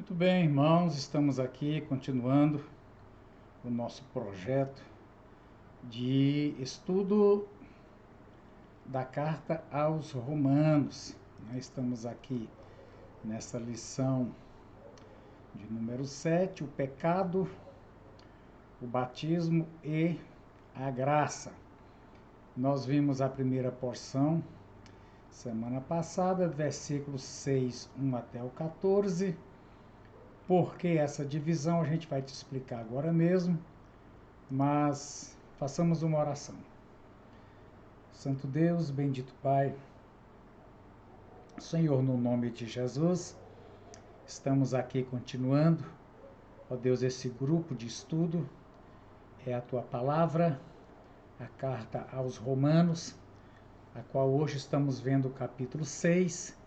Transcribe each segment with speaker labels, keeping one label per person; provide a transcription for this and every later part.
Speaker 1: Muito bem, irmãos, estamos aqui continuando o nosso projeto de estudo da carta aos Romanos. Nós estamos aqui nessa lição de número 7, o pecado, o batismo e a graça. Nós vimos a primeira porção semana passada, versículos 6, 1 até o 14. Por que essa divisão a gente vai te explicar agora mesmo, mas façamos uma oração. Santo Deus, bendito Pai, Senhor, no nome de Jesus, estamos aqui continuando, ó Deus, esse grupo de estudo, é a Tua palavra, a carta aos Romanos, a qual hoje estamos vendo o capítulo 6,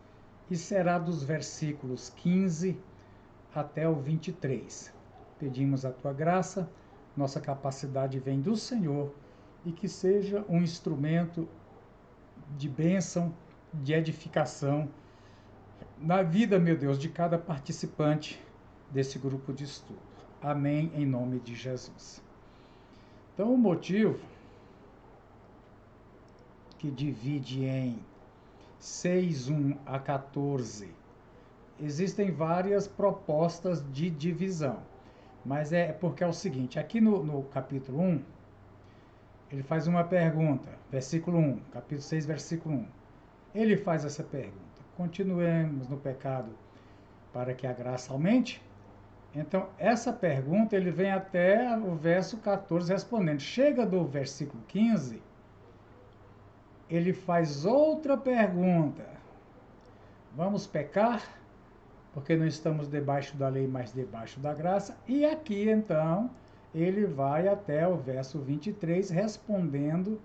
Speaker 1: e será dos versículos 15 até o 23. Pedimos a Tua graça, nossa capacidade vem do Senhor, e que seja um instrumento de bênção, de edificação na vida, meu Deus, de cada participante desse grupo de estudo. Amém, em nome de Jesus. Então, o motivo que divide em 6, 1 a 14, existem várias propostas de divisão, mas é porque é o seguinte, aqui no capítulo 1, ele faz uma pergunta, versículo 1, capítulo 6, versículo 1. Ele faz essa pergunta: continuemos no pecado para que a graça aumente? Então, essa pergunta, ele vem até o verso 14 respondendo. Chega do versículo 15, ele faz outra pergunta: vamos pecar? Porque não estamos debaixo da lei, mas debaixo da graça. E aqui, então, ele vai até o verso 23 respondendo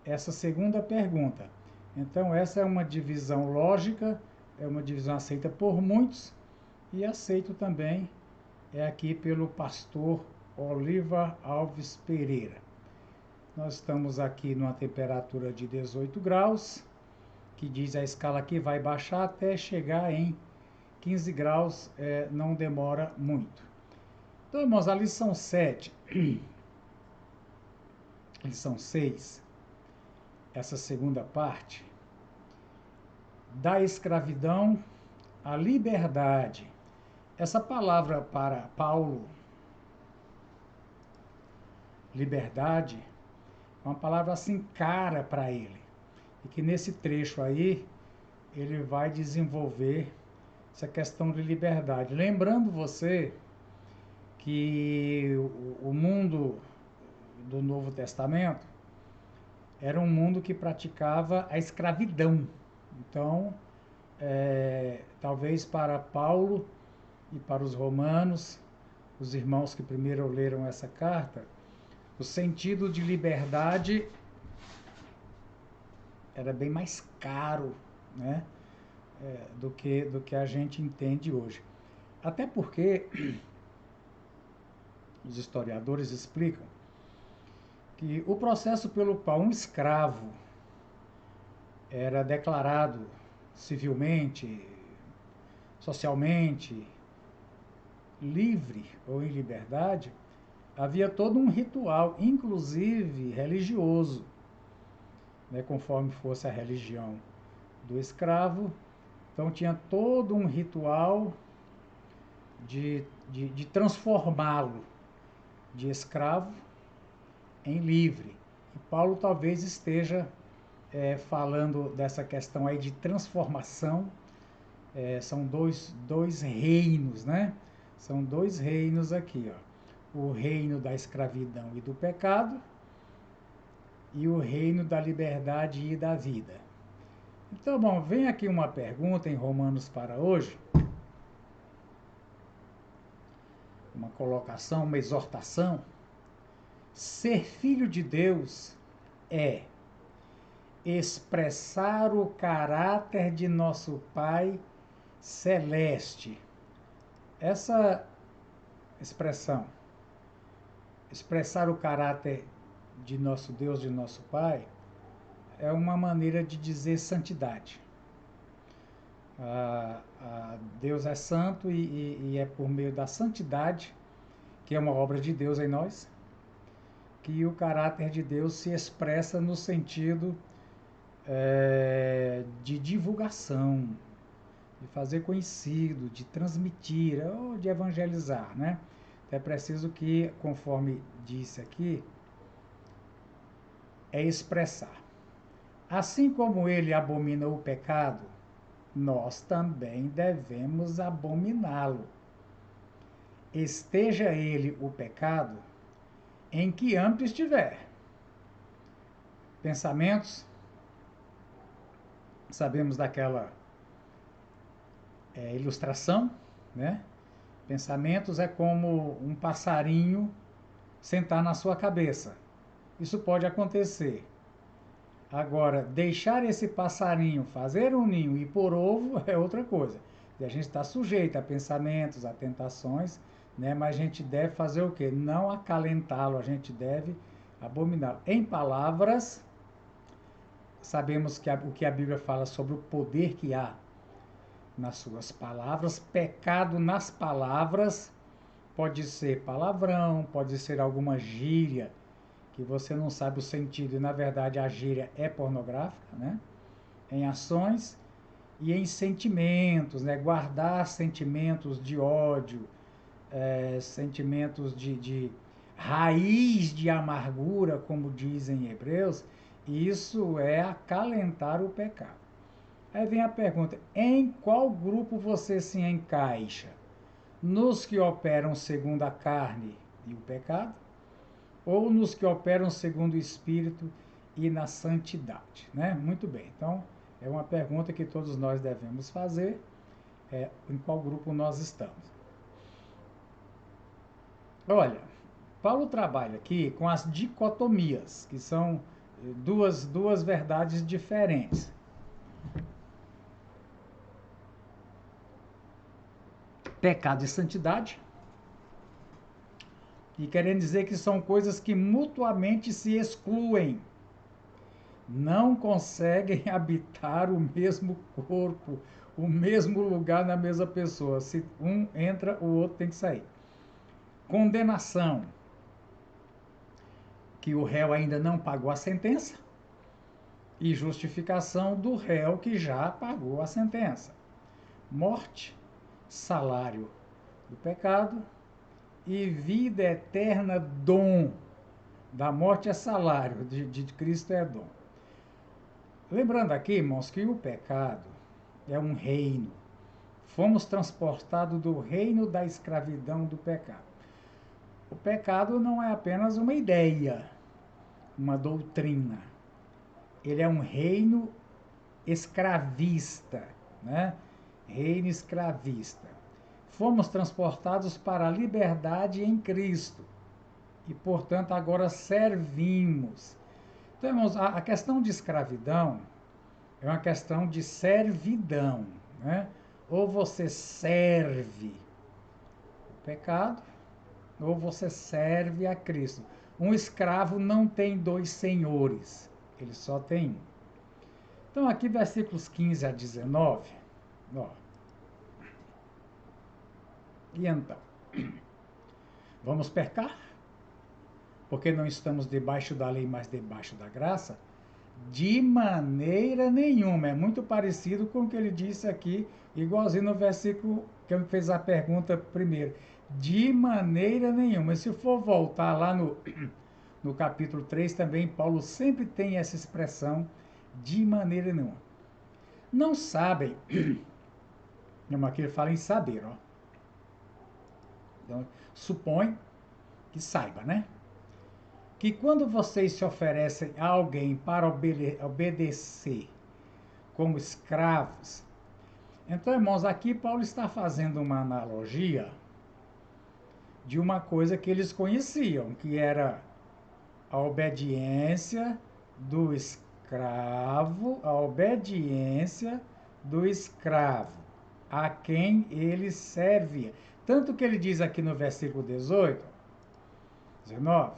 Speaker 1: essa segunda pergunta. Então, essa é uma divisão lógica, é uma divisão aceita por muitos e aceito também aqui pelo pastor Oliva Alves Pereira. Nós estamos aqui numa temperatura de 18 graus, que diz a escala aqui vai baixar até chegar em 15 graus, não demora muito. Então, irmãos, a lição 7, lição 6, essa segunda parte, da escravidão à liberdade. Essa palavra para Paulo, liberdade, é uma palavra assim cara para ele. E que nesse trecho aí, ele vai desenvolver essa questão de liberdade. Lembrando você que o mundo do Novo Testamento era um mundo que praticava a escravidão. Então, talvez para Paulo e para os romanos, os irmãos que primeiro leram essa carta, o sentido de liberdade era bem mais caro, né, do que a gente entende hoje. Até porque os historiadores explicam que o processo pelo qual um escravo era declarado civilmente, socialmente, livre ou em liberdade, havia todo um ritual, inclusive religioso, né, conforme fosse a religião do escravo. Então tinha todo um ritual de transformá-lo de escravo em livre. E Paulo talvez esteja falando dessa questão aí de transformação. São dois reinos, né? São dois reinos aqui, ó. O reino da escravidão e do pecado e o reino da liberdade e da vida. Então, bom, vem aqui uma pergunta em Romanos para hoje, uma colocação, uma exortação. Ser filho de Deus é expressar o caráter de nosso Pai Celeste. Essa expressão, expressar o caráter de nosso Deus, de nosso Pai, é uma maneira de dizer santidade. Deus é santo e é por meio da santidade, que é uma obra de Deus em nós, que o caráter de Deus se expressa no sentido de divulgação, de fazer conhecido, de transmitir ou de evangelizar, né? É preciso que, conforme disse aqui, é expressar. Assim como ele abomina o pecado, nós também devemos abominá-lo. Esteja ele o pecado em que âmbito estiver. Pensamentos, sabemos daquela ilustração, né? Pensamentos é como um passarinho sentar na sua cabeça. Isso pode acontecer. Agora, deixar esse passarinho fazer um ninho e pôr ovo é outra coisa. E a gente está sujeito a pensamentos, a tentações, né? Mas a gente deve fazer o quê? Não acalentá-lo, a gente deve abominá-lo. Em palavras, sabemos que o que a Bíblia fala sobre o poder que há nas suas palavras. Pecado nas palavras pode ser palavrão, pode ser alguma gíria que você não sabe o sentido e na verdade a gíria é pornográfica, né? Em ações e em sentimentos, né? Guardar sentimentos de ódio, sentimentos de raiz de amargura, como dizem em Hebreus, isso é acalentar o pecado. Aí vem a pergunta: em qual grupo você se encaixa? Nos que operam segundo a carne e o pecado? Ou nos que operam segundo o Espírito e na santidade, né? Muito bem, então é uma pergunta que todos nós devemos fazer, em qual grupo nós estamos. Olha, Paulo trabalha aqui com as dicotomias, que são duas verdades diferentes. Pecado e santidade, e querendo dizer que são coisas que mutuamente se excluem. Não conseguem habitar o mesmo corpo, o mesmo lugar na mesma pessoa. Se um entra, o outro tem que sair. Condenação, que o réu ainda não pagou a sentença, e justificação do réu que já pagou a sentença. Morte, salário do pecado, e vida eterna, dom. Da morte é salário, de Cristo é dom. Lembrando aqui, irmãos, que o pecado é um reino. Fomos transportados do reino da escravidão do pecado. O pecado não é apenas uma ideia, uma doutrina. Ele é um reino escravista, né? Reino escravista. Fomos transportados para a liberdade em Cristo e, portanto, agora servimos. Então, irmãos, a questão de escravidão é uma questão de servidão, né? Ou você serve o pecado, ou você serve a Cristo. Um escravo não tem dois senhores, ele só tem um. Então, aqui, versículos 15 a 19, ó. E então? Vamos pecar? Porque não estamos debaixo da lei, mas debaixo da graça? De maneira nenhuma. É muito parecido com o que ele disse aqui, igualzinho no versículo que ele fez a pergunta primeiro. De maneira nenhuma. E se for voltar lá no capítulo 3 também, Paulo sempre tem essa expressão, de maneira nenhuma. Não sabem, aqui ele fala em saber, ó. Então, supõe que saiba, né? Que quando vocês se oferecem a alguém para obedecer como escravos, então, irmãos, aqui Paulo está fazendo uma analogia de uma coisa que eles conheciam, que era a obediência do escravo, a obediência do escravo, a quem ele servia. Tanto que ele diz aqui no versículo 18, 19,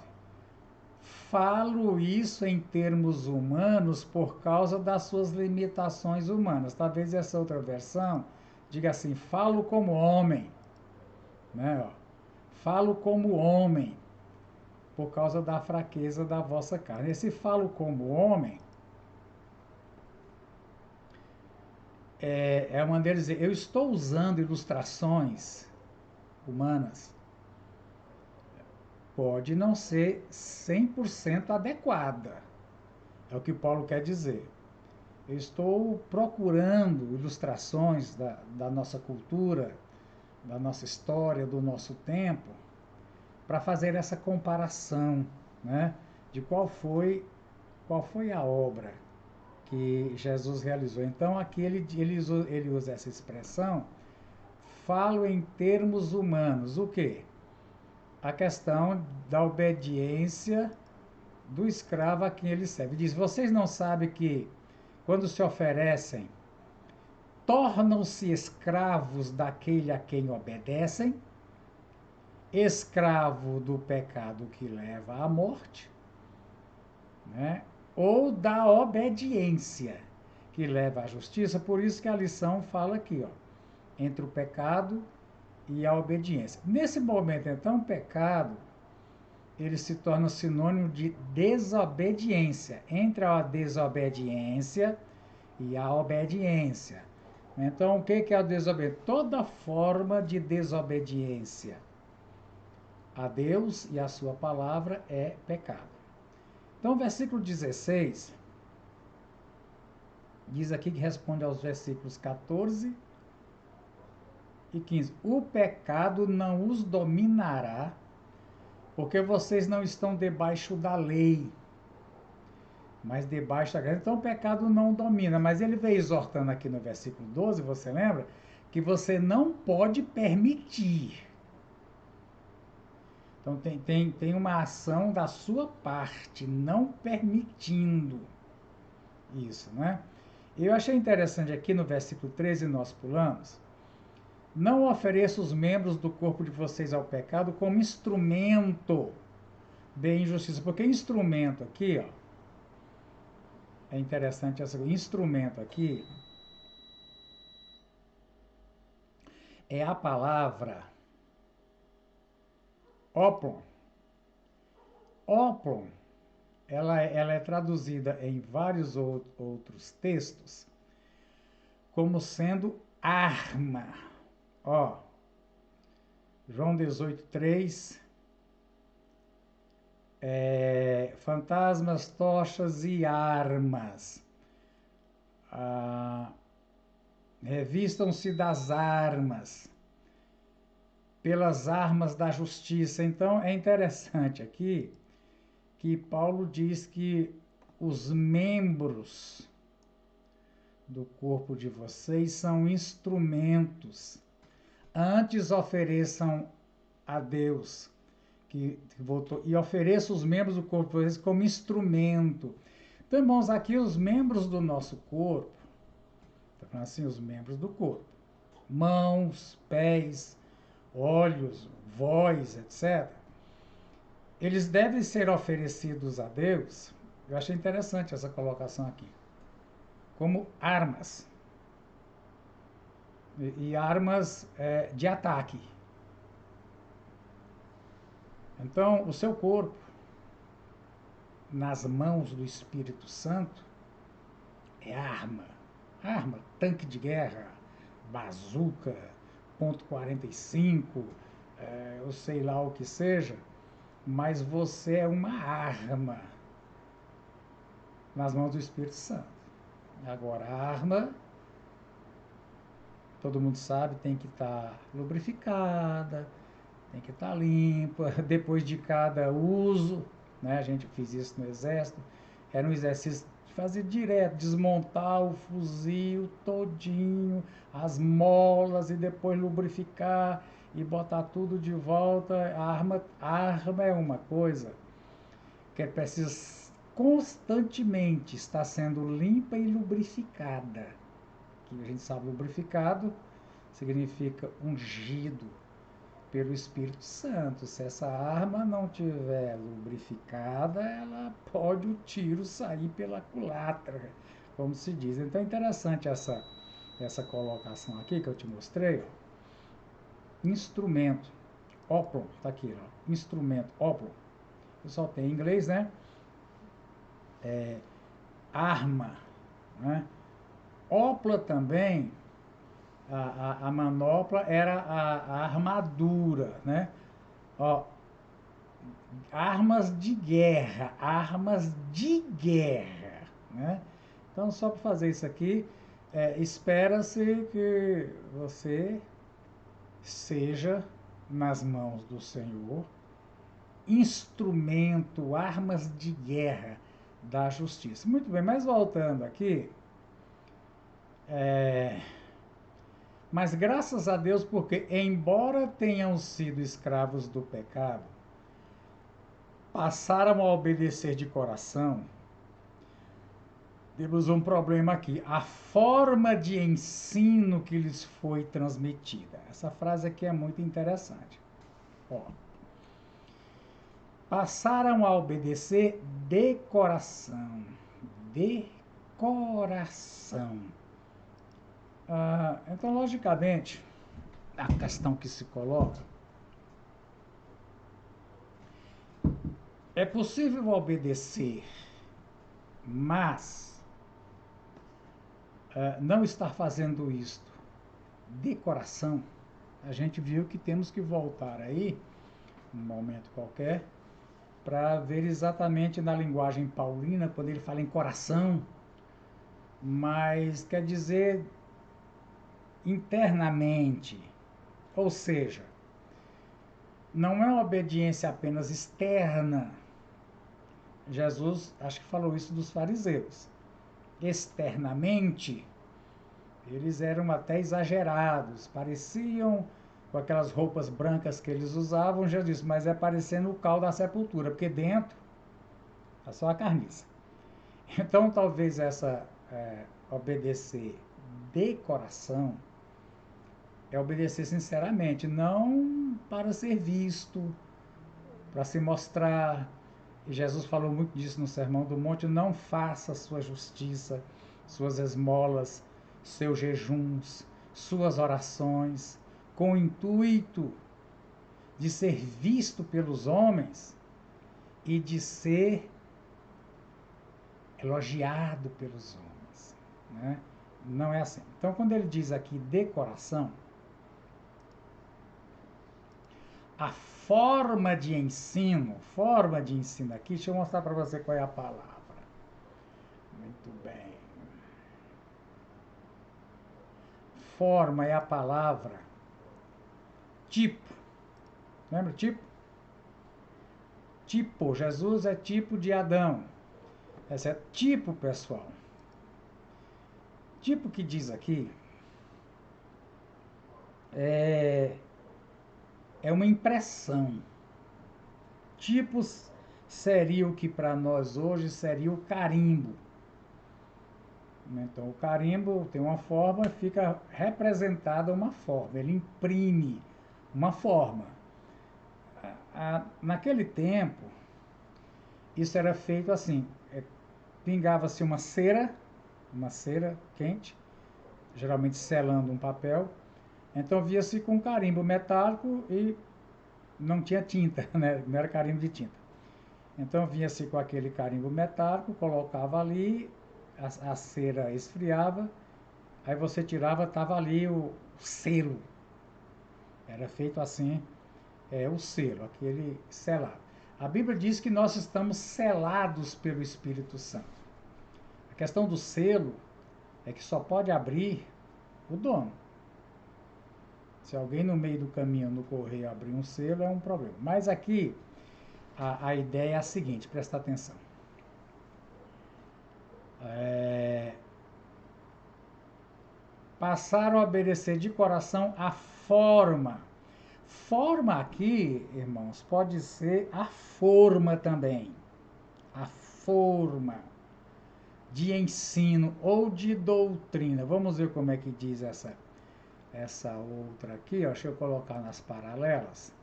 Speaker 1: falo isso em termos humanos por causa das suas limitações humanas. Talvez essa outra versão diga assim: falo como homem, né? Ó, falo como homem, por causa da fraqueza da vossa carne. Esse falo como homem é uma maneira de dizer: eu estou usando ilustrações humanas. Pode não ser 100% adequada. É o que Paulo quer dizer. Eu estou procurando ilustrações da nossa cultura, da nossa história, do nosso tempo, para fazer essa comparação, né, de qual foi a obra que Jesus realizou. Então, aqui ele usa essa expressão, falo em termos humanos. O quê? A questão da obediência do escravo a quem ele serve. Diz: vocês não sabem que, quando se oferecem, tornam-se escravos daquele a quem obedecem, escravo do pecado que leva à morte, né? Ou da obediência que leva à justiça. Por isso que a lição fala aqui, ó, entre o pecado e a obediência. Nesse momento, então, o pecado ele se torna sinônimo de desobediência, entre a desobediência e a obediência. Então, o que é a desobediência? Toda forma de desobediência a Deus e a sua palavra é pecado. Então, o versículo 16 diz aqui, que responde aos versículos 14 e 15. O pecado não os dominará, porque vocês não estão debaixo da lei, mas debaixo da graça. Então o pecado não domina, mas ele vem exortando aqui no versículo 12, você lembra? Que você não pode permitir. Então tem uma ação da sua parte, não permitindo isso, né? Eu achei interessante aqui no versículo 13, nós pulamos: não ofereça os membros do corpo de vocês ao pecado como instrumento de injustiça. Porque instrumento aqui, ó, é interessante essa coisa. Instrumento aqui é a palavra ópon. Ópon, ela é traduzida em vários outros textos como sendo arma. Ó, João 18:3, fantasmas, tochas e armas. Revistam-se das armas, pelas armas da justiça. Então é interessante aqui que Paulo diz que os membros do corpo de vocês são instrumentos. Antes ofereçam a Deus, que voltou, e ofereça os membros do corpo de vocês como instrumento. Então, irmãos, aqui os membros do nosso corpo, está falando assim, os membros do corpo, mãos, pés, olhos, voz, etc., eles devem ser oferecidos a Deus. Eu achei interessante essa colocação aqui, como armas. E armas de ataque. Então, o seu corpo, nas mãos do Espírito Santo, é arma. Arma, tanque de guerra, bazuca, .45, eu sei lá o que seja, mas você é uma arma nas mãos do Espírito Santo. Agora, a arma, todo mundo sabe, tem que estar lubrificada, tem que estar limpa, depois de cada uso, né? A gente fez isso no Exército, era um exercício de fazer direto, desmontar o fuzil todinho, as molas, e depois lubrificar e botar tudo de volta. A arma é uma coisa que é preciso constantemente estar sendo limpa e lubrificada. Que a gente sabe, lubrificado significa ungido pelo Espírito Santo. Se essa arma não tiver lubrificada, ela pode o tiro sair pela culatra, como se diz. Então é interessante essa colocação aqui que eu te mostrei. Ó. Instrumento, óplo, tá aqui, ó. Instrumento, óplo. Eu só tem em inglês, né? Arma, né? Ópla também, a manopla era a armadura, né? Ó, armas de guerra, né? Então, só para fazer isso aqui, espera-se que você seja, nas mãos do Senhor, instrumento, armas de guerra da justiça. Muito bem, mas voltando aqui, mas graças a Deus, porque embora tenham sido escravos do pecado, passaram a obedecer de coração. Temos um problema aqui, a forma de ensino que lhes foi transmitida. Essa frase aqui é muito interessante. Ó, passaram a obedecer de coração. De coração. Então, logicamente, a questão que se coloca, é possível obedecer, mas não estar fazendo isto de coração. A gente viu que temos que voltar aí, num momento qualquer, para ver exatamente na linguagem paulina, quando ele fala em coração, mas quer dizer internamente, ou seja, não é uma obediência apenas externa. Jesus, acho que falou isso dos fariseus. Externamente, eles eram até exagerados, pareciam com aquelas roupas brancas que eles usavam. Jesus disse, mas é parecendo o cal da sepultura, porque dentro é só a carniça. Então, talvez essa obedecer de coração é obedecer sinceramente, não para ser visto, para se mostrar. E Jesus falou muito disso no Sermão do Monte, não faça sua justiça, suas esmolas, seus jejuns, suas orações, com o intuito de ser visto pelos homens e de ser elogiado pelos homens, né? Não é assim. Então, quando ele diz aqui de coração, a forma de ensino aqui, deixa eu mostrar para você qual é a palavra. Muito bem. Forma é a palavra tipo. Lembra tipo? Tipo, Jesus é tipo de Adão. Esse é tipo, pessoal. Tipo que diz aqui é uma impressão. Tipos seria o que para nós hoje seria o carimbo. Então, o carimbo tem uma forma, fica representada uma forma, ele imprime uma forma. Naquele tempo, isso era feito assim, pingava-se uma cera quente, geralmente selando um papel, então via-se com carimbo metálico e não tinha tinta, né? Não era carimbo de tinta. Então vinha-se com aquele carimbo metálico, colocava ali, a cera esfriava, aí você tirava, estava ali o selo. Era feito assim, o selo, aquele selado. A Bíblia diz que nós estamos selados pelo Espírito Santo. A questão do selo é que só pode abrir o dono. Se alguém no meio do caminho, no correio, abrir um selo, é um problema. Mas aqui, a ideia é a seguinte, presta atenção. Passaram a obedecer de coração a forma. Forma aqui, irmãos, pode ser a forma também. A forma de ensino ou de doutrina. Vamos ver como é que diz essa essa outra aqui, ó, deixa eu colocar nas paralelas,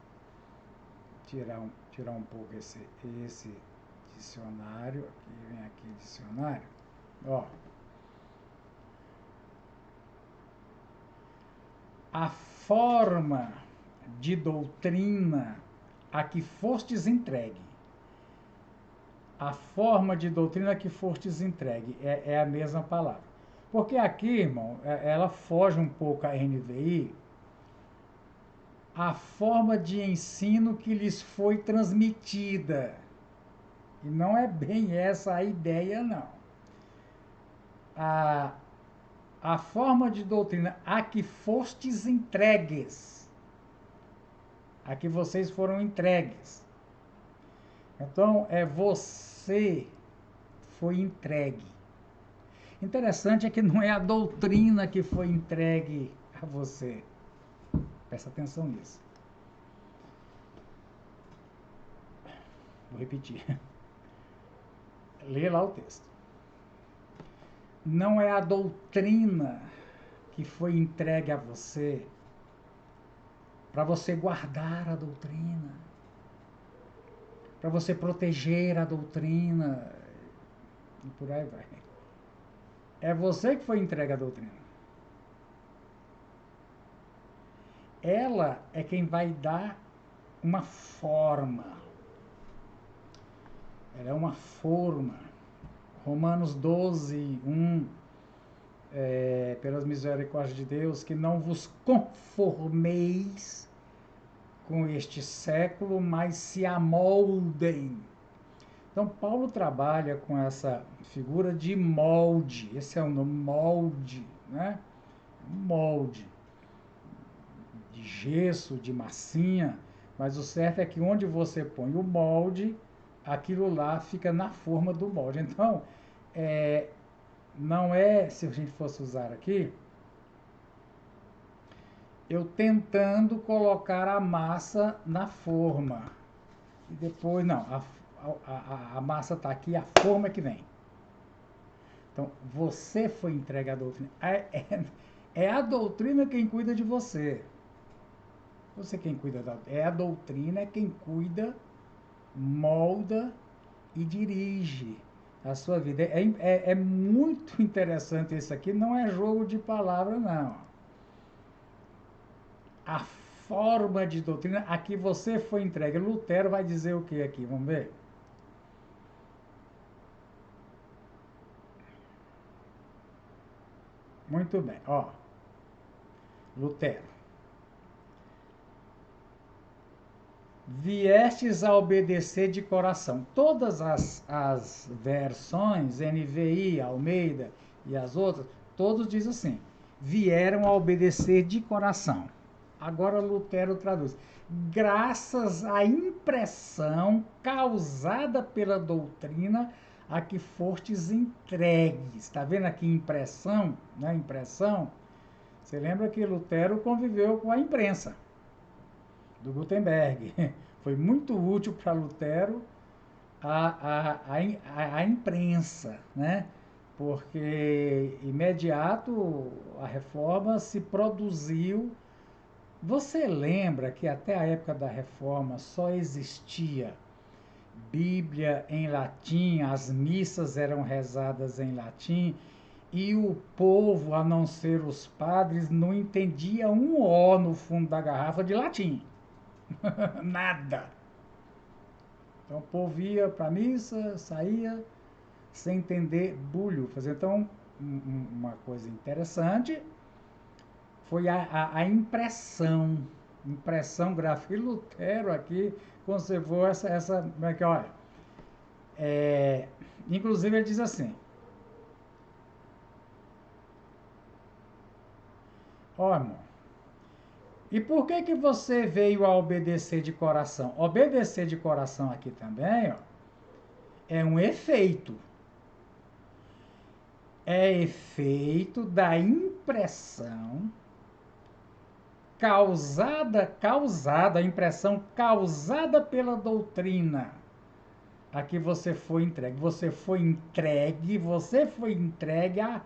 Speaker 1: tirar um pouco esse dicionário, aqui vem aqui dicionário, ó. A forma de doutrina a que fostes entregue. A forma de doutrina a que fostes entregue é a mesma palavra. Porque aqui, irmão, ela foge um pouco a NVI, a forma de ensino que lhes foi transmitida. E não é bem essa a ideia, não. A forma de doutrina a que fostes entregues, a que vocês foram entregues. Então, você foi entregue. Interessante é que não é a doutrina que foi entregue a você. Presta atenção nisso. Vou repetir. Lê lá o texto. Não é a doutrina que foi entregue a você para você guardar a doutrina, para você proteger a doutrina e por aí vai. É você que foi entregue a doutrina. Ela é quem vai dar uma forma. Ela é uma forma. Romanos 12, 1, pelas misericórdias de Deus, que não vos conformeis com este século, mas se amoldem. Então, Paulo trabalha com essa figura de molde. Esse é o nome, molde, né? Molde. De gesso, de massinha. Mas o certo é que onde você põe o molde, aquilo lá fica na forma do molde. Então, não é, se a gente fosse usar aqui, eu tentando colocar a massa na forma. E depois, não, a massa está aqui, a forma que vem. Então, você foi entregue à doutrina. É a doutrina quem cuida de você. Você quem cuida da... É a doutrina, é quem cuida, molda e dirige a sua vida. É muito interessante isso aqui, não é jogo de palavra, não. A forma de doutrina a que você foi entregue. Lutero vai dizer o que aqui? Vamos ver? Muito bem, ó. Lutero. Viestes a obedecer de coração. Todas as versões, NVI, Almeida e as outras, todos dizem assim, vieram a obedecer de coração. Agora Lutero traduz, graças à impressão causada pela doutrina a que fostes entregues. Está vendo aqui impressão, né? Impressão. Você lembra que Lutero conviveu com a imprensa do Gutenberg. Foi muito útil para Lutero a imprensa, né? Porque imediato a reforma se produziu. Você lembra que até a época da reforma só existia Bíblia em latim, as missas eram rezadas em latim, e o povo, a não ser os padres, não entendia um O no fundo da garrafa de latim. Nada. Então o povo ia para a missa, saía sem entender bulhufas. Então, uma coisa interessante foi a impressão gráfica. E Lutero aqui conservou essa como é que, olha, inclusive ele diz assim, ó, irmão, e por que você veio a obedecer de coração? Obedecer de coração aqui também, ó, é um efeito. É efeito da impressão a impressão causada pela doutrina a que você foi entregue. Você foi entregue à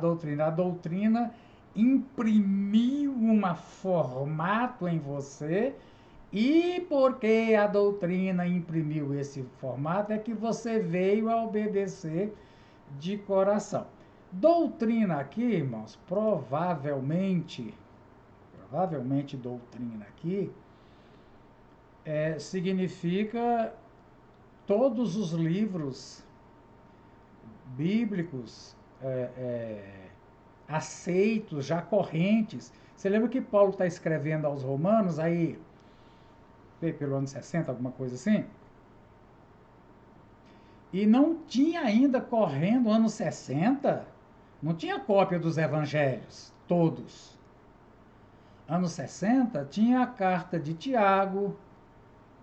Speaker 1: doutrina. A doutrina imprimiu um formato em você, e porque a doutrina imprimiu esse formato, é que você veio a obedecer de coração. Doutrina aqui, irmãos, provavelmente doutrina aqui, significa todos os livros bíblicos aceitos, já correntes. Você lembra que Paulo está escrevendo aos Romanos, aí, pelo ano 60, alguma coisa assim? E não tinha ainda, correndo anos 60, não tinha cópia dos evangelhos, todos. Anos 60 tinha a carta de Tiago,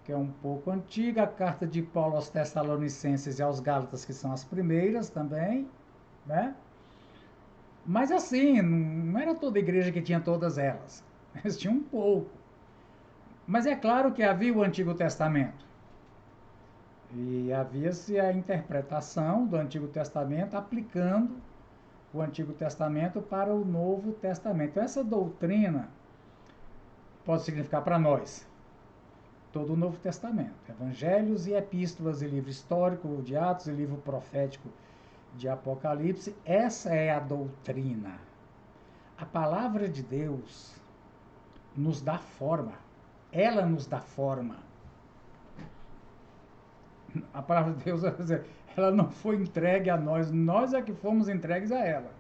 Speaker 1: que é um pouco antiga, a carta de Paulo aos Tessalonicenses e aos Gálatas, que são as primeiras também, né? Mas assim, não era toda igreja que tinha todas elas. Eles tinham um pouco. Mas é claro que havia o Antigo Testamento. E havia-se a interpretação do Antigo Testamento aplicando o Antigo Testamento para o Novo Testamento. Então, essa doutrina pode significar para nós todo o Novo Testamento. Evangelhos e epístolas e livro histórico de Atos e livro profético de Apocalipse. Essa é a doutrina. A palavra de Deus nos dá forma. Ela nos dá forma. A palavra de Deus, ela não foi entregue a nós, nós é que fomos entregues a ela.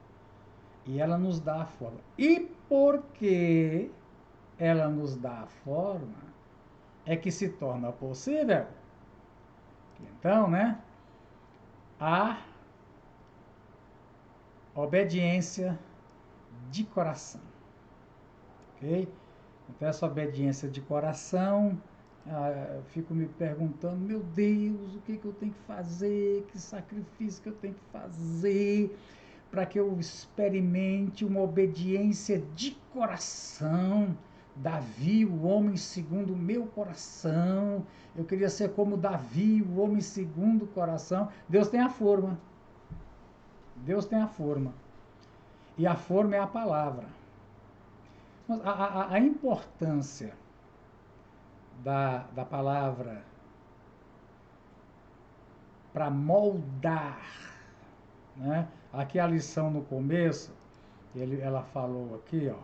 Speaker 1: E ela nos dá a forma. E porque ela nos dá a forma, é que se torna possível, então, né, a obediência de coração. Ok? Então, essa obediência de coração, eu fico me perguntando, meu Deus, o que eu tenho que fazer, que sacrifício que eu tenho que fazer para que eu experimente uma obediência de coração. Davi, o homem segundo o meu coração. Eu queria ser como Davi, o homem segundo o coração. Deus tem a forma. Deus tem a forma. E a forma é a palavra. Mas a importância da palavra para moldar, né? Aqui a lição no começo, ela falou aqui, ó,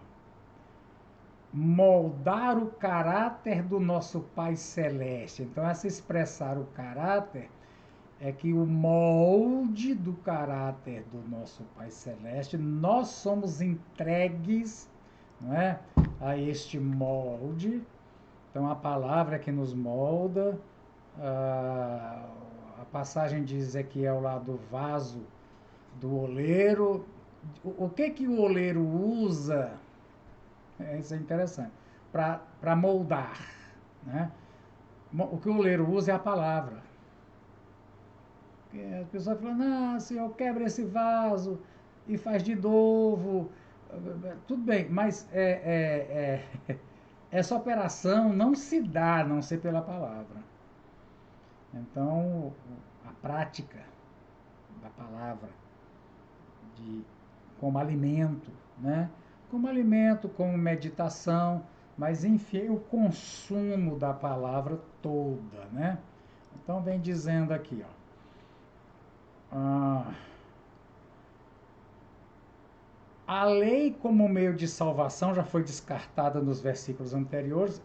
Speaker 1: moldar o caráter do nosso Pai Celeste. Então, essa expressar o caráter é que o molde do caráter do nosso Pai Celeste, nós somos entregues, não é, a este molde. Então, a palavra é que nos molda. A passagem de Ezequiel lá do vaso do oleiro. O que o oleiro usa? Isso é interessante. Para moldar. Né? O que o oleiro usa é a palavra. As pessoas falam, não, Senhor, quebra esse vaso e faz de novo. Tudo bem, mas essa operação não se dá a não ser pela palavra. Então, a prática da palavra como alimento, né? Como alimento, como meditação, mas enfim, o consumo da palavra toda, né? Então vem dizendo aqui, ó, a lei como meio de salvação já foi descartada nos versículos anteriores.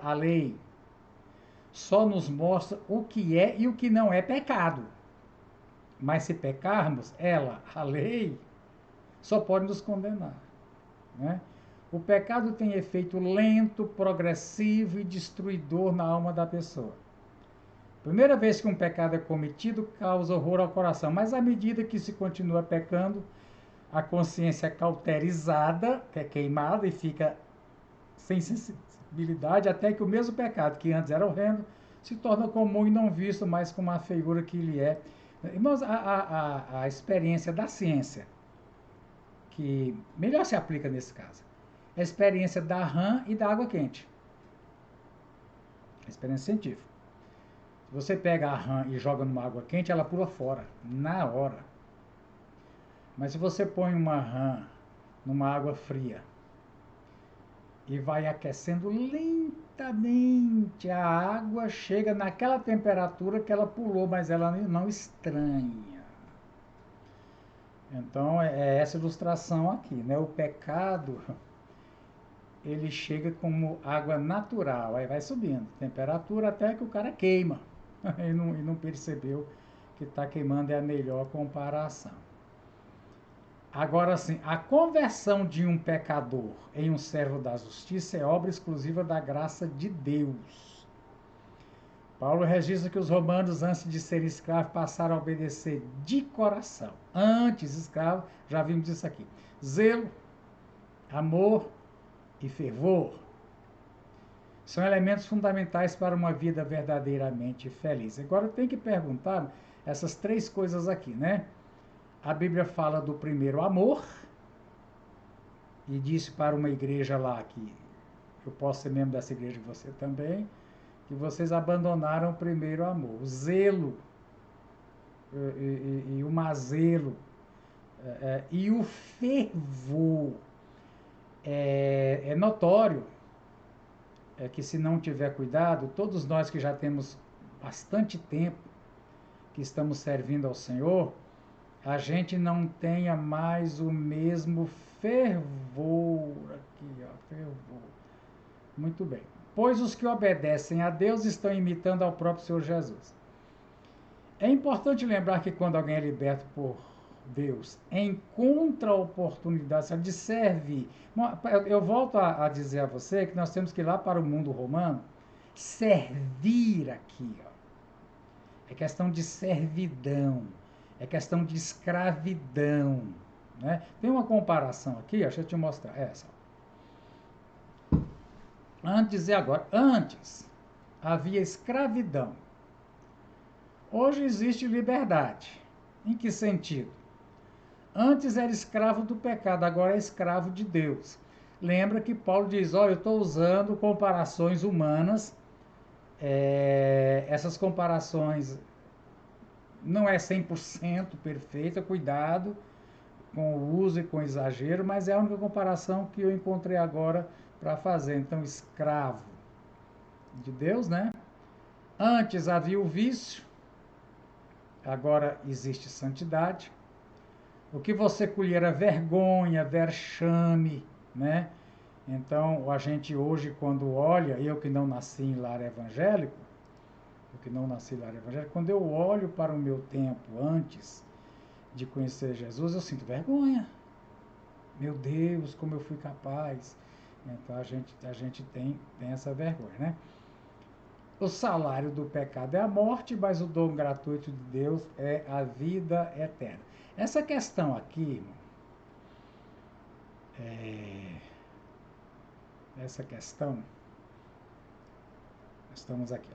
Speaker 1: A lei, só nos mostra o que é e o que não é pecado. Mas se pecarmos, a lei, só pode nos condenar. Né? O pecado tem efeito lento, progressivo e destruidor na alma da pessoa. Primeira vez que um pecado é cometido, causa horror ao coração, mas à medida que se continua pecando, a consciência é cauterizada, que é queimada e fica sem sensibilidade, até que o mesmo pecado, que antes era horrendo, se torna comum e não visto mais como a feiura que ele é. Irmãos, a experiência da ciência, que melhor se aplica nesse caso, é a experiência da rã e da água quente. A experiência científica. Se você pega a rã e joga numa água quente, ela pula fora, na hora. Mas se você põe uma rã numa água fria. E vai aquecendo lentamente. A água chega naquela temperatura que ela pulou, mas ela não estranha. Então, é essa ilustração aqui, né? O pecado, ele chega como água natural, aí vai subindo temperatura até que o cara queima. E não percebeu que está queimando é a melhor comparação. Agora sim, a conversão de um pecador em um servo da justiça é obra exclusiva da graça de Deus. Paulo registra que os romanos, antes de serem escravos, passaram a obedecer de coração. Antes, escravos, já vimos isso aqui. Zelo, amor e fervor são elementos fundamentais para uma vida verdadeiramente feliz. Agora tem que perguntar essas três coisas aqui, né? A Bíblia fala do primeiro amor, e disse para uma igreja lá, que eu posso ser membro dessa igreja, você também, que vocês abandonaram o primeiro amor. O zelo e o mazelo e o fervor. É notório que se não tiver cuidado, todos nós que já temos bastante tempo que estamos servindo ao Senhor, a gente não tenha mais o mesmo fervor aqui, ó, fervor. Muito bem. Pois os que obedecem a Deus estão imitando ao próprio Senhor Jesus. É importante lembrar que quando alguém é liberto por Deus, encontra a oportunidade de servir. Eu volto a dizer a você que nós temos que ir lá para o mundo romano, servir aqui, ó. É questão de servidão, é questão de escravidão, né? Tem uma comparação aqui, ó, deixa eu te mostrar essa. Antes e agora. Antes havia escravidão. Hoje existe liberdade. Em que sentido? Antes era escravo do pecado, agora é escravo de Deus. Lembra que Paulo diz, eu estou usando comparações humanas. Essas comparações não é 100% perfeita, cuidado com o uso e com o exagero, mas é a única comparação que eu encontrei agora para fazer. Então, escravo de Deus, né? Antes havia o vício, agora existe santidade. O que você colher é vergonha, vexame, né? Então, a gente hoje, quando olha, eu que não nasci em lar evangélico, quando eu olho para o meu tempo antes de conhecer Jesus, eu sinto vergonha. Meu Deus, como eu fui capaz. Então, a gente tem essa vergonha, né? O salário do pecado é a morte, mas o dom gratuito de Deus é a vida eterna. Essa questão aqui, estamos aqui.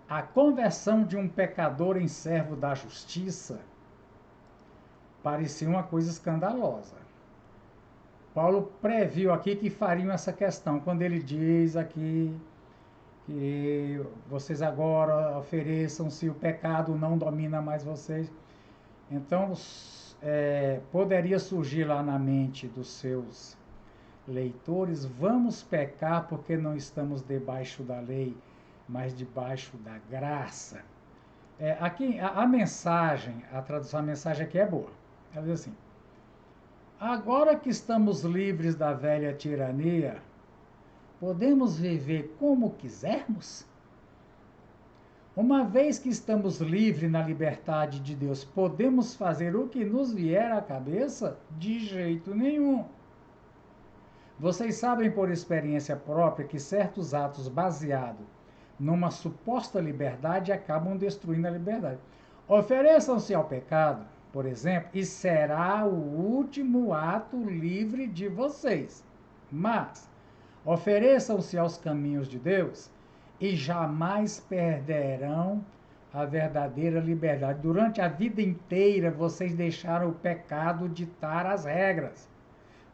Speaker 1: A conversão de um pecador em servo da justiça parecia uma coisa escandalosa. Paulo previu aqui que fariam essa questão, quando ele diz aqui que vocês agora ofereçam-se, o pecado não domina mais vocês. Então, poderia surgir lá na mente dos seus leitores, vamos pecar porque não estamos debaixo da lei, mas debaixo da graça. Aqui, a mensagem, a tradução da mensagem aqui é boa. Ela diz assim, agora que estamos livres da velha tirania, podemos viver como quisermos? Uma vez que estamos livres na liberdade de Deus, podemos fazer o que nos vier à cabeça? De jeito nenhum. Vocês sabem por experiência própria que certos atos baseados numa suposta liberdade acabam destruindo a liberdade. Ofereçam-se ao pecado, por exemplo, e será o último ato livre de vocês. Mas ofereçam-se aos caminhos de Deus e jamais perderão a verdadeira liberdade. Durante a vida inteira, vocês deixaram o pecado ditar as regras.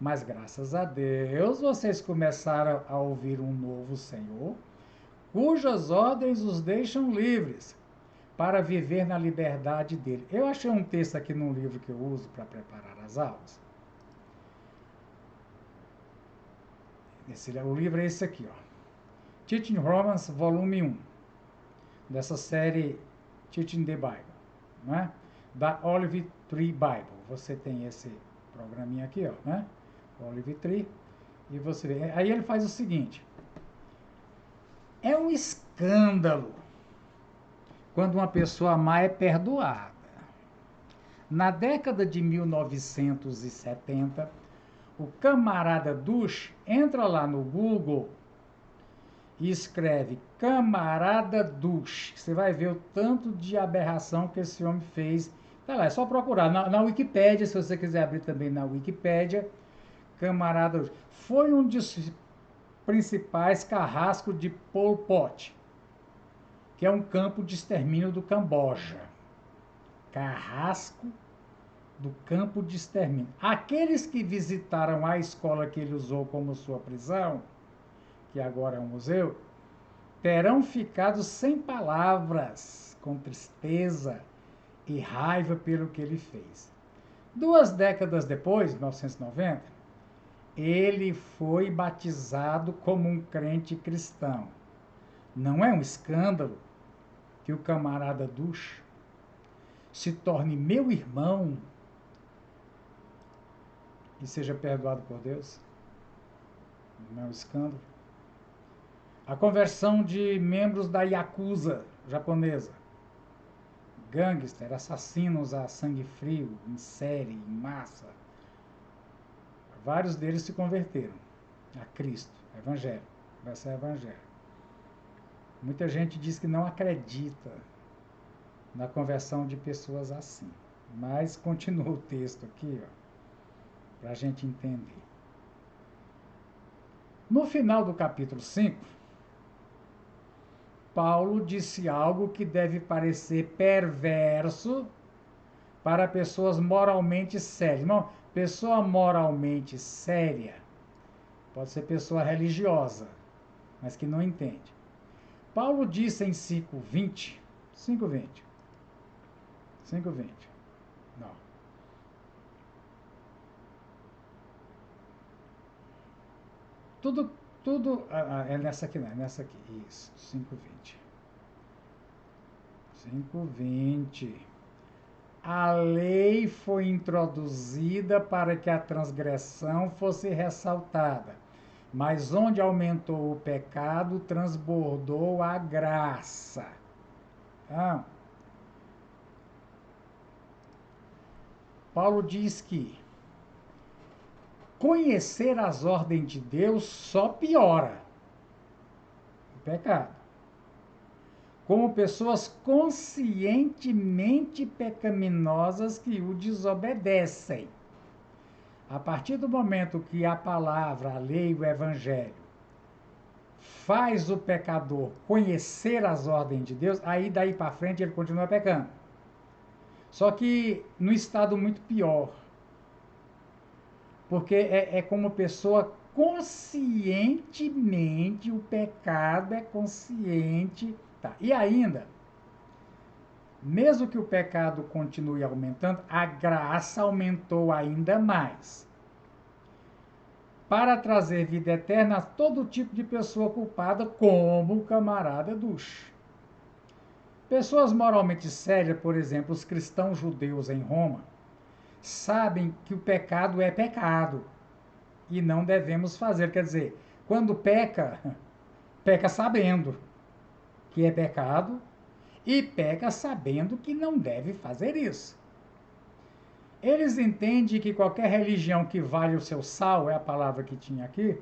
Speaker 1: Mas, graças a Deus, vocês começaram a ouvir um novo Senhor, cujas ordens os deixam livres. para viver na liberdade dele. Eu achei um texto aqui num livro que eu uso para preparar as aulas. O livro é esse aqui, ó. Teaching Romans, volume 1, dessa série Teaching the Bible, né? Da Olive Tree Bible. Você tem esse programinha aqui, ó, né? Olive Tree. E você vê. Aí ele faz o seguinte. É um escândalo quando uma pessoa má é perdoada. Na década de 1970, o camarada Dush entra lá no Google e escreve camarada Dush. Você vai ver o tanto de aberração que esse homem fez. Tá lá, é só procurar. Na Wikipédia, se você quiser abrir também na Wikipédia, camarada Dush. Foi um dos principais carrascos de Pol Pot, que é um campo de extermínio do Camboja. Carrasco do campo de extermínio. Aqueles que visitaram a escola que ele usou como sua prisão, que agora é um museu, terão ficado sem palavras, com tristeza e raiva pelo que ele fez. 2 décadas depois, 1990, ele foi batizado como um crente cristão. Não é um escândalo que o camarada Dush se torne meu irmão e seja perdoado por Deus? Não é um escândalo? A conversão de membros da Yakuza japonesa, gangster, assassinos a sangue frio, em série, em massa. Vários deles se converteram a Cristo, Evangelho. Vai ser Evangelho. Muita gente diz que não acredita na conversão de pessoas assim. Mas continua o texto aqui, para a gente entender. No final do capítulo 5, Paulo disse algo que deve parecer perverso para pessoas moralmente sérias. Não, pessoa moralmente séria pode ser pessoa religiosa, mas que não entende. Paulo disse em 5:20, não. Tudo é nessa aqui, não, é nessa aqui, isso, 5:20. A lei foi introduzida para que a transgressão fosse ressaltada, mas onde aumentou o pecado, transbordou a graça. Paulo diz que conhecer as ordens de Deus só piora o pecado. Como pessoas conscientemente pecaminosas que o desobedecem. A partir do momento que a palavra, a lei, o evangelho faz o pecador conhecer as ordens de Deus, aí daí para frente ele continua pecando. Só que no estado muito pior. Porque é como pessoa conscientemente, o pecado é consciente. Tá. E ainda, mesmo que o pecado continue aumentando, a graça aumentou ainda mais. Para trazer vida eterna a todo tipo de pessoa culpada, como o camarada Dush. Pessoas moralmente sérias, por exemplo, os cristãos judeus em Roma, sabem que o pecado é pecado e não devemos fazer. Quer dizer, quando peca, peca sabendo que é pecado e peca sabendo que não deve fazer isso. Eles entendem que qualquer religião que vale o seu sal, é a palavra que tinha aqui,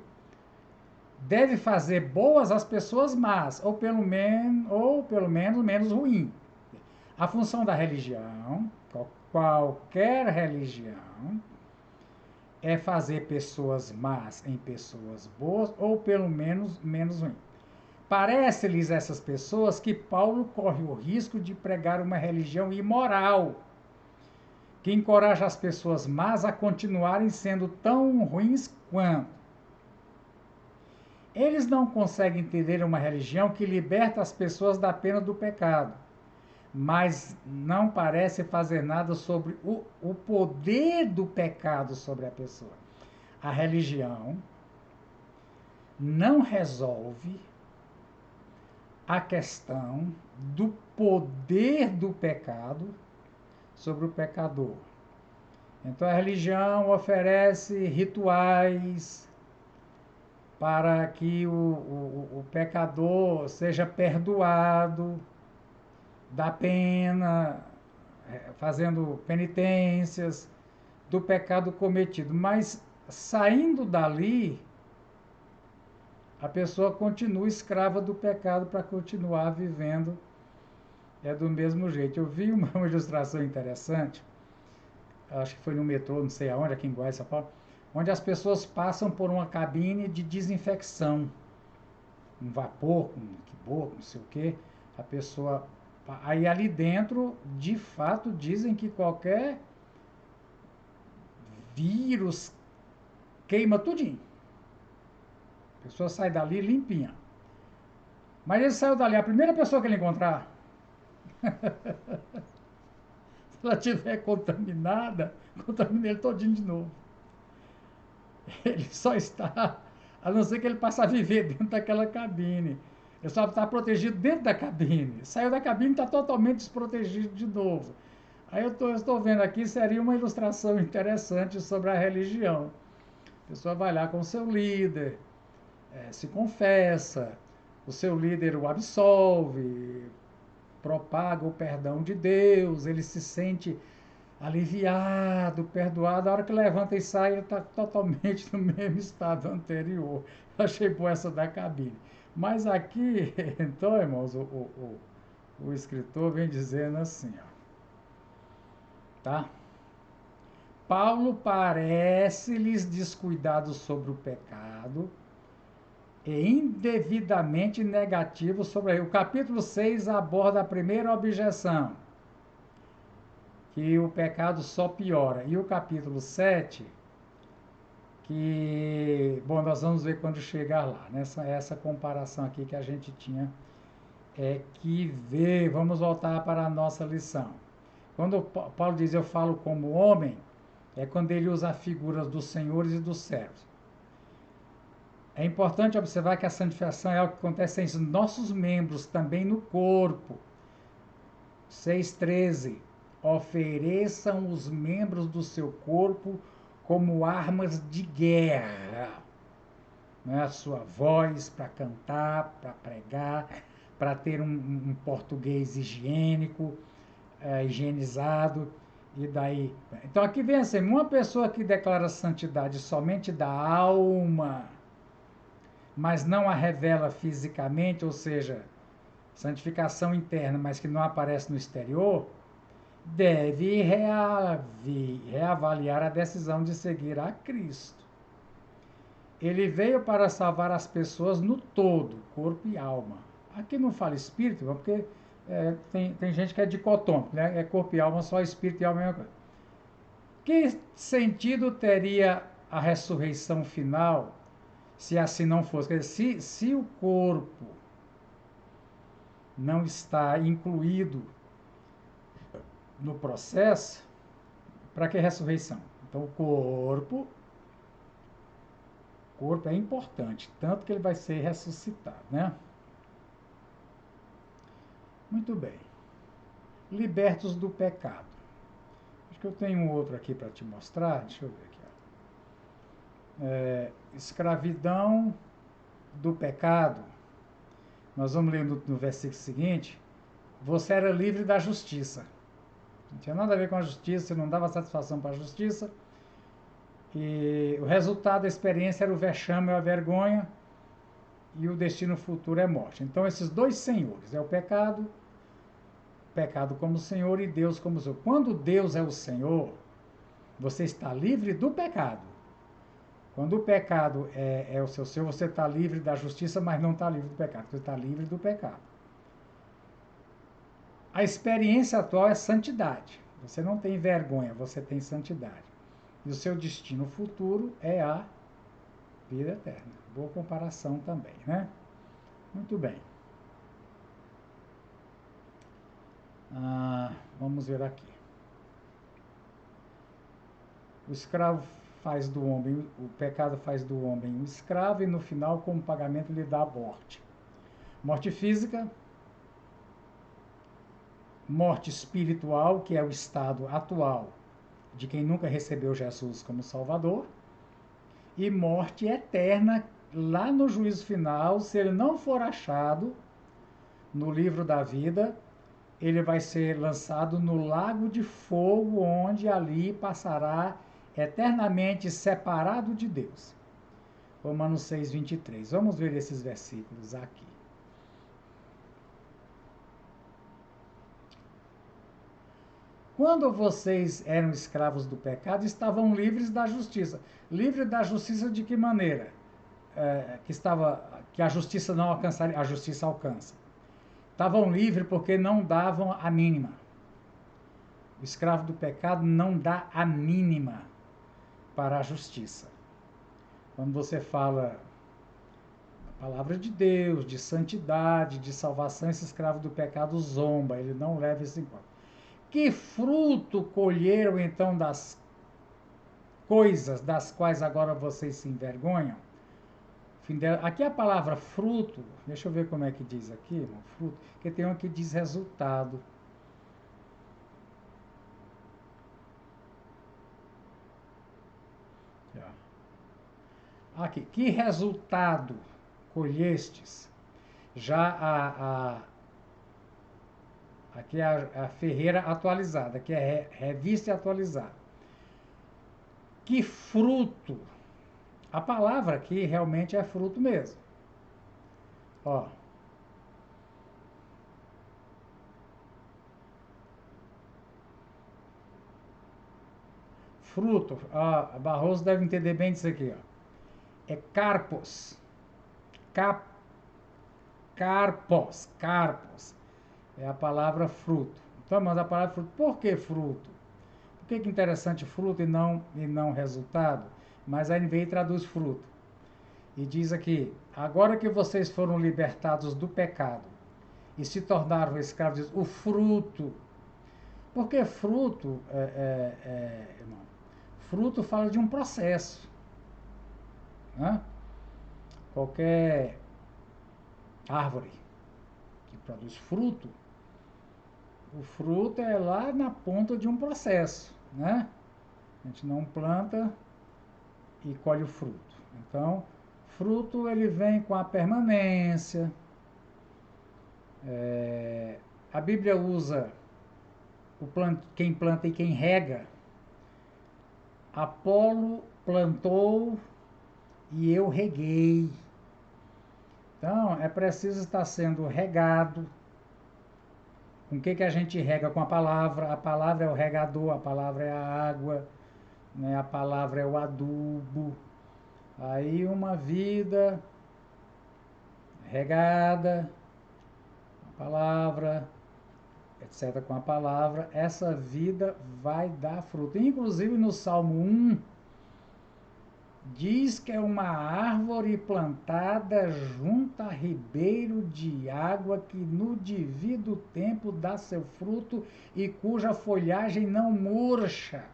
Speaker 1: deve fazer boas às pessoas más, ou pelo menos menos ruim. A função da religião, qualquer religião, é fazer pessoas más em pessoas boas, ou pelo menos menos ruim. Parece-lhes essas pessoas que Paulo corre o risco de pregar uma religião imoral, que encoraja as pessoas más a continuarem sendo tão ruins quanto. Eles não conseguem entender uma religião que liberta as pessoas da pena do pecado, mas não parece fazer nada sobre o poder do pecado sobre a pessoa. A religião não resolve a questão do poder do pecado sobre o pecador. Então a religião oferece rituais para que o pecador seja perdoado da pena, fazendo penitências do pecado cometido. Mas saindo dali, a pessoa continua escrava do pecado para continuar vivendo do mesmo jeito. Eu vi uma ilustração interessante, acho que foi no metrô, não sei aonde, aqui em Goiás, São Paulo, onde as pessoas passam por uma cabine de desinfecção, um vapor, com boca, não sei o quê, a pessoa... Aí ali dentro, de fato, dizem que qualquer vírus queima tudinho. A pessoa sai dali limpinha. Mas ele saiu dali, a primeira pessoa que ele encontrar, se ela estiver contaminada, contamina ele todinho de novo. Ele só está, a não ser que ele passe a viver dentro daquela cabine. Ele só está protegido dentro da cabine. Saiu da cabine e está totalmente desprotegido de novo. Aí eu estou vendo aqui, seria uma ilustração interessante sobre a religião. A pessoa vai lá com o seu líder, se confessa, o seu líder o absolve, propaga o perdão de Deus, ele se sente aliviado, perdoado. A hora que levanta e sai, ele está totalmente no mesmo estado anterior. Eu achei boa essa da cabine. Mas aqui, então, irmãos, o escritor vem dizendo assim, ó, tá? Paulo parece-lhes descuidado sobre o pecado e indevidamente negativo sobre ele. O capítulo 6 aborda a primeira objeção, que o pecado só piora. E o capítulo 7, que, bom, nós vamos ver quando chegar lá, nessa essa comparação aqui que a gente tinha que ver. Vamos voltar para a nossa lição. Quando Paulo diz eu falo como homem, é quando ele usa figuras dos senhores e dos servos. É importante observar que a santificação é algo que acontece em nossos membros, também no corpo. 6,13. Ofereçam os membros do seu corpo como armas de guerra. Né? A sua voz para cantar, para pregar, para ter um português higiênico, higienizado. E daí? Então aqui vem assim, uma pessoa que declara santidade somente da alma, mas não a revela fisicamente, ou seja, santificação interna, mas que não aparece no exterior, deve reavaliar a decisão de seguir a Cristo. Ele veio para salvar as pessoas no todo, corpo e alma. Aqui não fala espírito, porque tem gente que é dicotômico, né? É corpo e alma, só espírito e alma é a mesma coisa. Que sentido teria a ressurreição final se assim não fosse? Quer dizer, se o corpo não está incluído no processo, para que ressurreição? Então o corpo é importante, tanto que ele vai ser ressuscitado, né? Muito bem. Libertos do pecado. Acho que eu tenho um outro aqui para te mostrar. Deixa eu ver aqui. Escravidão do pecado. Nós vamos ler no versículo seguinte. Você era livre da justiça. Não tinha nada a ver com a justiça, não dava satisfação para a justiça. E o resultado da experiência era o vexame, a vergonha, e o destino futuro é morte. Então, esses dois senhores, é o pecado como Senhor e Deus como Senhor. Quando Deus é o Senhor, você está livre do pecado. Quando o pecado é o seu Senhor, você está livre da justiça, mas não está livre do pecado. Você está livre do pecado. A experiência atual é santidade. Você não tem vergonha, você tem santidade. E o seu destino futuro é a vida eterna. Boa comparação também, né? Muito bem. Vamos ver aqui. O escravo faz do homem, o pecado faz do homem um escravo e no final, como pagamento, lhe dá a morte. Morte física, morte espiritual, que é o estado atual de quem nunca recebeu Jesus como Salvador, e morte eterna lá no juízo final, se ele não for achado no livro da vida, ele vai ser lançado no lago de fogo, onde ali passará eternamente separado de Deus. Romanos 6, 23. Vamos ver esses versículos aqui. Quando vocês eram escravos do pecado, estavam livres da justiça. Livre da justiça de que maneira? Que a justiça não alcançaria, a justiça alcança. Estavam livres porque não davam a mínima. O escravo do pecado não dá a mínima para a justiça. Quando você fala a palavra de Deus, de santidade, de salvação, esse escravo do pecado zomba, ele não leva isso em conta. Que fruto colheram então das coisas das quais agora vocês se envergonham? Aqui a palavra fruto, deixa eu ver como é que diz aqui, irmão, fruto, porque tem um que diz resultado. Aqui, que resultado colhestes? Já aqui é a Ferreira atualizada, aqui é revista atualizada. Que fruto? A palavra aqui realmente é fruto mesmo. Ó. Fruto. A Barroso deve entender bem disso aqui, ó. É carpos. Carpos. É a palavra fruto. Então, mas a palavra fruto. Por que fruto? Por que interessante fruto e não resultado? Mas a NVI traduz fruto. E diz aqui, agora que vocês foram libertados do pecado e se tornaram escravos, diz, o fruto. Porque fruto, irmão, fruto fala de um processo. Né? Qualquer árvore que produz fruto, o fruto é lá na ponta de um processo, né? A gente não planta e colhe o fruto. Então, fruto ele vem com a permanência. A Bíblia usa quem planta e quem rega. Apolo plantou e eu reguei. Então, é preciso estar sendo regado. Com o que a gente rega? Com a palavra. A palavra é o regador, a palavra é a água, né? A palavra é o adubo. Aí uma vida regada, a palavra, etc. Com a palavra, essa vida vai dar fruto. Inclusive no Salmo 1, diz que é uma árvore plantada junto a ribeiro de água que no devido tempo dá seu fruto e cuja folhagem não murcha.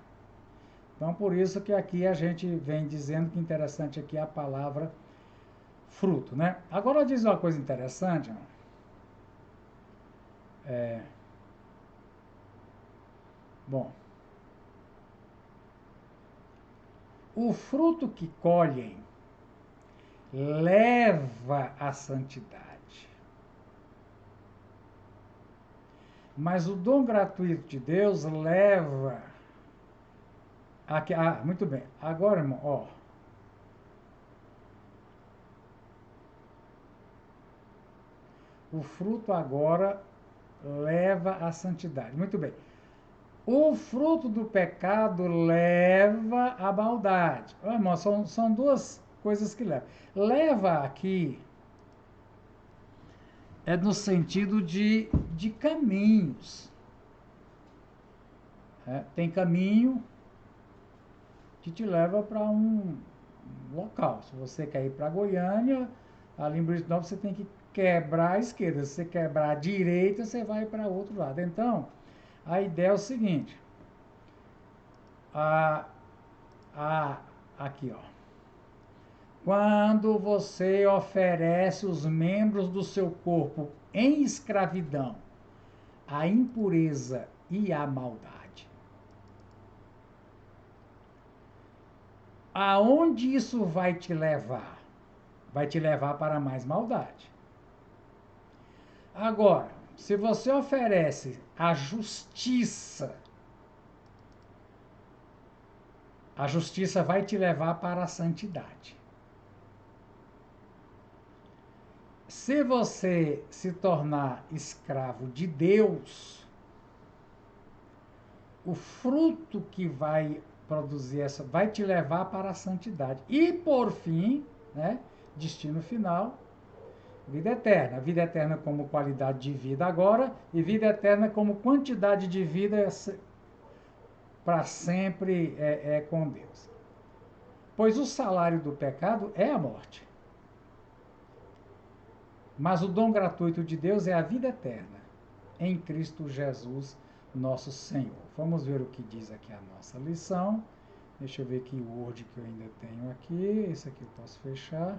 Speaker 1: Então, por isso que aqui a gente vem dizendo que interessante aqui é a palavra fruto, né? Agora diz uma coisa interessante, bom, o fruto que colhem leva à santidade. Mas o dom gratuito de Deus leva muito bem. Agora, irmão, ó. O fruto agora leva à santidade. Muito bem. O fruto do pecado leva à maldade. Ó, irmão, são duas coisas que levam. Leva aqui é no sentido de caminhos. Tem caminho que te leva para um local. Se você quer ir para Goiânia, ali em Brito Novo você tem que quebrar a esquerda. Se você quebrar a direita, você vai para o outro lado. Então, a ideia é o seguinte. Aqui, ó. Quando você oferece os membros do seu corpo em escravidão à impureza e à maldade, aonde isso vai te levar? Vai te levar para mais maldade. Agora, se você oferece a justiça vai te levar para a santidade. Se você se tornar escravo de Deus, o fruto que vai produzir essa vai te levar para a santidade. E por fim, né, destino final, vida eterna. Vida eterna como qualidade de vida agora e vida eterna como quantidade de vida para sempre com Deus. Pois o salário do pecado é a morte. Mas o dom gratuito de Deus é a vida eterna, em Cristo Jesus, nosso Senhor. Vamos ver o que diz aqui a nossa lição. Deixa eu ver aqui o Word que eu ainda tenho aqui. Esse aqui eu posso fechar.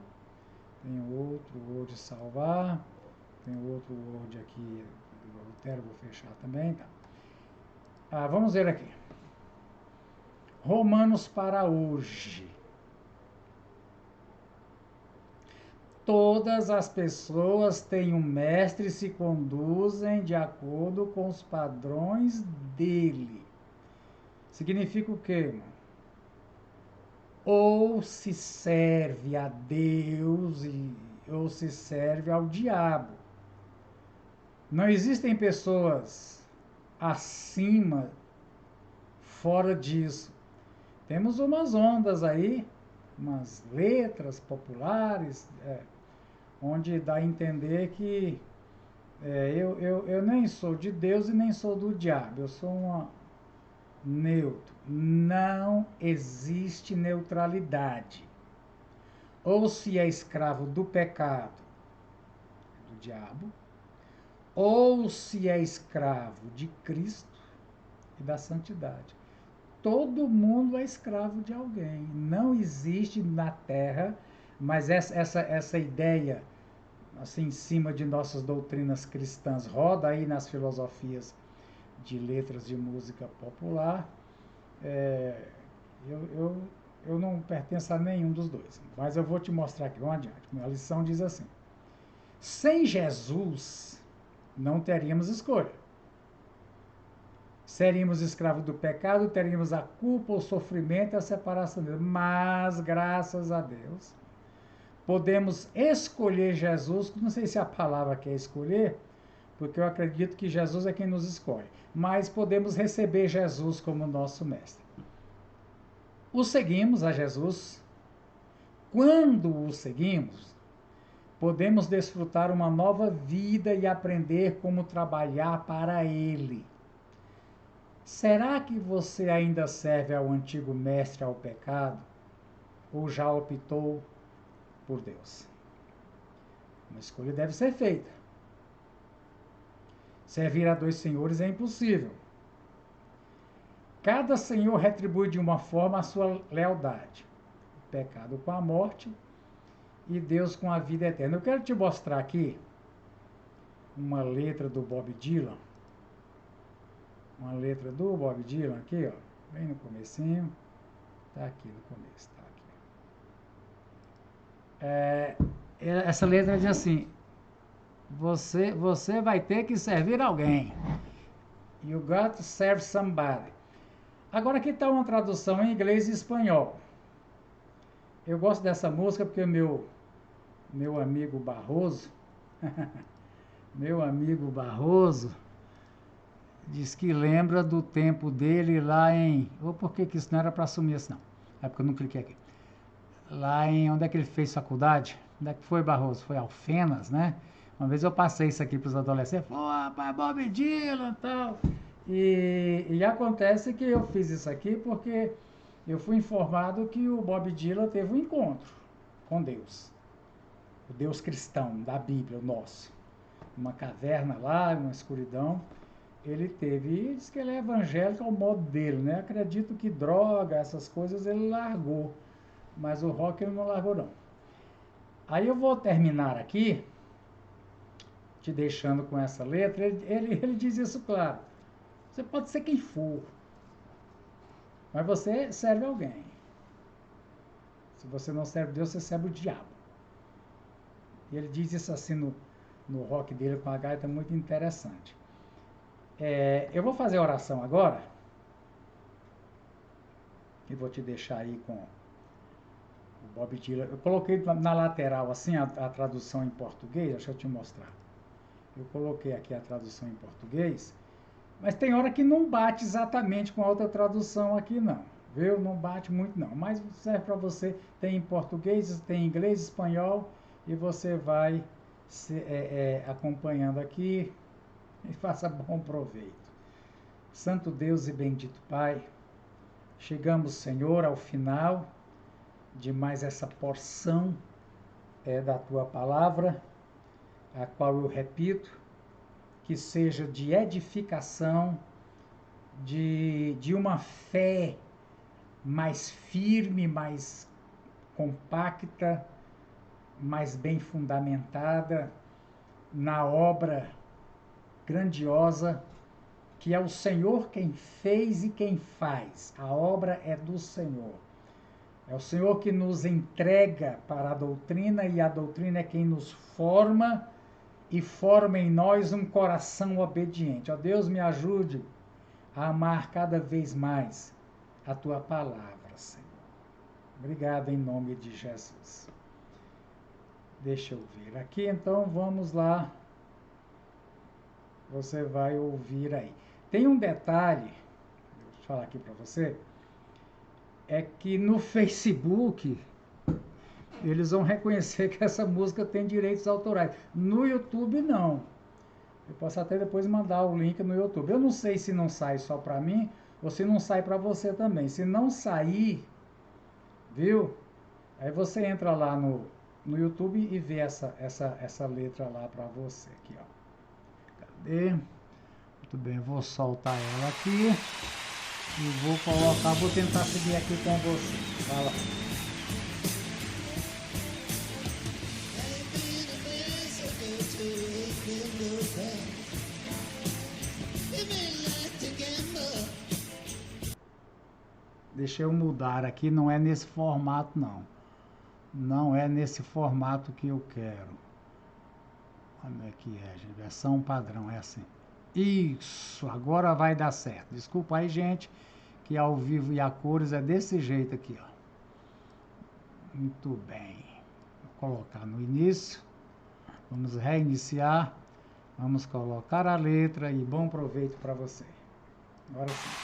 Speaker 1: Tem outro Word salvar. Tem outro Word aqui do Lutero, vou fechar também. Tá. Vamos ver aqui. Romanos para hoje. Todas as pessoas têm um mestre e se conduzem de acordo com os padrões dele. Significa o quê, irmão? Ou se serve a Deus ou se serve ao diabo. Não existem pessoas acima, fora disso. Temos umas ondas aí, umas letras populares, onde dá a entender que eu nem sou de Deus e nem sou do diabo, eu sou neutro. Não existe neutralidade. Ou se é escravo do pecado, do diabo, ou se é escravo de Cristo e da santidade. Todo mundo é escravo de alguém. Não existe na Terra, mas essa ideia, assim, em cima de nossas doutrinas cristãs, roda aí nas filosofias de letras de música popular. Eu não pertenço a nenhum dos dois, mas eu vou te mostrar aqui, vamos adiante. A lição diz assim: sem Jesus, não teríamos escolha. Seríamos escravos do pecado, teríamos a culpa, o sofrimento e a separação de Deus. Mas, graças a Deus, podemos escolher Jesus. Não sei se a palavra quer escolher, porque eu acredito que Jesus é quem nos escolhe. Mas podemos receber Jesus como nosso mestre. O seguimos a Jesus. Quando o seguimos, podemos desfrutar uma nova vida e aprender como trabalhar para Ele. Será que você ainda serve ao antigo mestre, ao pecado? Ou já optou por Deus? Uma escolha deve ser feita. Servir a dois senhores é impossível. Cada senhor retribui de uma forma a sua lealdade. O pecado com a morte e Deus com a vida eterna. Eu quero te mostrar aqui uma letra do Bob Dylan. Uma letra do Bob Dylan aqui, ó, bem no comecinho. Tá aqui no começo, tá aqui. Essa letra diz assim: você vai ter que servir alguém. You got to serve somebody. Agora aqui está uma tradução em inglês e espanhol. Eu gosto dessa música porque meu amigo Barroso, meu amigo Barroso, diz que lembra do tempo dele lá em... Ou por que isso não era para assumir isso, não? É porque eu não cliquei aqui. Lá em... Onde é que ele fez faculdade? Onde é que foi, Barroso? Foi Alfenas, né? Uma vez eu passei isso aqui para os adolescentes. Pô, rapaz, Bob Dylan e tal. E acontece que eu fiz isso aqui porque eu fui informado que o Bob Dylan teve um encontro com Deus. o Deus cristão da Bíblia, o nosso. Uma caverna lá, uma escuridão, ele teve, e diz que ele é evangélico ao modo dele, né? Acredito que droga, essas coisas ele largou, mas o rock ele não largou não. Aí eu vou terminar aqui, te deixando com essa letra, ele diz isso claro, você pode ser quem for, mas você serve alguém. Se você não serve Deus, você serve o diabo. E ele diz isso assim no rock dele com a gaita, muito interessante. Eu vou fazer a oração agora, e vou te deixar aí com o Bob Dylan. Eu coloquei na lateral assim a tradução em português, deixa eu te mostrar. Eu coloquei aqui a tradução em português, mas tem hora que não bate exatamente com a outra tradução aqui não, viu? Não bate muito não, mas serve para você, tem em português, tem em inglês, espanhol, e você vai acompanhando aqui e faça bom proveito. Santo Deus e bendito Pai, chegamos, Senhor, ao final de mais essa porção da Tua Palavra, a qual eu repito, que seja de edificação, de uma fé mais firme, mais compacta, mais bem fundamentada na obra grandiosa que é o Senhor quem fez e quem faz. A obra é do Senhor. É o Senhor que nos entrega para a doutrina e a doutrina é quem nos forma e forma em nós um coração obediente. Ó Deus, me ajude a amar cada vez mais a Tua palavra, Senhor. Obrigado em nome de Jesus. Deixa eu ver aqui, então vamos lá. Você vai ouvir aí. Tem um detalhe, deixa eu falar aqui para você, é que no Facebook eles vão reconhecer que essa música tem direitos autorais. No YouTube não. Eu posso até depois mandar o link no YouTube. Eu não sei se não sai só para mim ou se não sai para você também. Se não sair, viu? Aí você entra lá no YouTube e vê essa letra lá para você aqui, ó. Cadê? Muito bem, vou soltar ela aqui e vou colocar, vou tentar seguir aqui com você. Vai lá. Deixa eu mudar aqui, não é nesse formato não. Não é nesse formato que eu quero. Como é que é, gente? Versão padrão, é assim. Isso, agora vai dar certo. Desculpa aí, gente, que ao vivo e a cores é desse jeito aqui, ó. Muito bem. Vou colocar no início. Vamos reiniciar. Vamos colocar a letra e bom proveito para você. Agora sim.